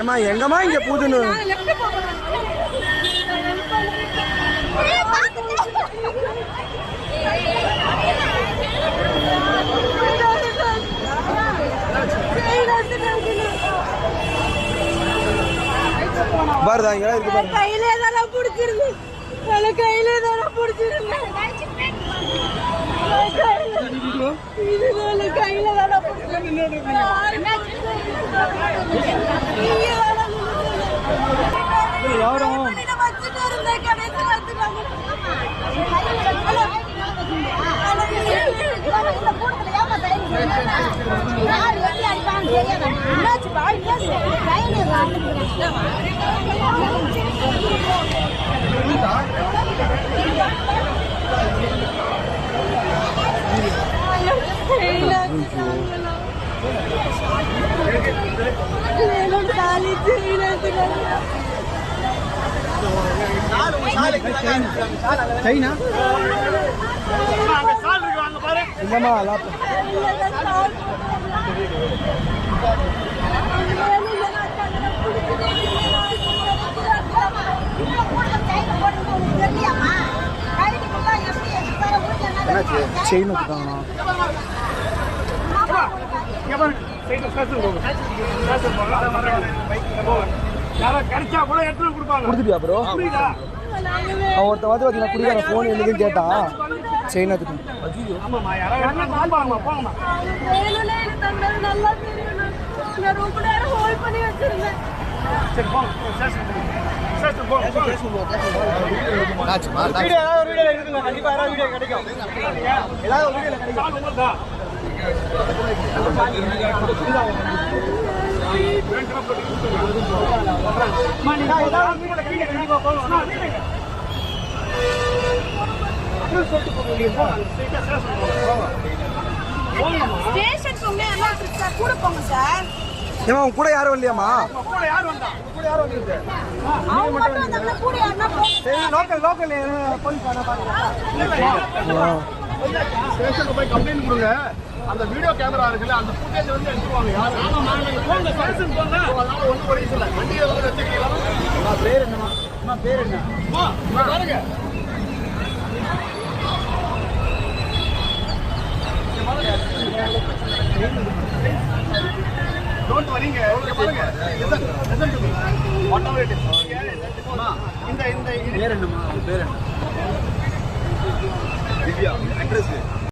அம்மா எங்கம்மா இங்க பூதுன்னு பாருதா இங்க இருக்கு பாரு. கையிலே தான புடிச்சிருந்து கையிலே தான புடிச்சிருந்து இது கையில தான புடிச்சிருந்து யாரும் வச்சுட்டு இருந்த கடைசி வச்சுட்டாங்க சைனா இல்லம்மா செயின் வச்சுட்டாங்கண்ணா கொடுத்துட்டியா ப்ரோ ஒருத்த வந்து பார்த்தீங்கன்னா குடிக்கார ஃபோன் என்னதுன்னு கேட்டா செயின் எடுத்துட்டேன் கூட யாரும் இல்லையாமா ஸ்டேஷனுக்கு போய் கம்ப்ளைண்ட் கொடுங்க. அந்த வீடியோ கேமரா இருக்குல்ல அந்த ஃபுட்டேஜ் வந்து எடுத்துவாங்க. யார் போங்க ஸ்டேஷன் போங்க. அதனால ஒண்ணு படிக்க சொல்ல. வண்டியை வந்து வச்சிருக்கீங்களா? பேர் என்னமா? பேர் என்ன? பாருங்க. டோன்ட் வரிங்க. ஓகே பாருங்க. What ever it is. இந்த பேர் என்னமா? பேர் என்ன? திவ்யா அட்ரஸ்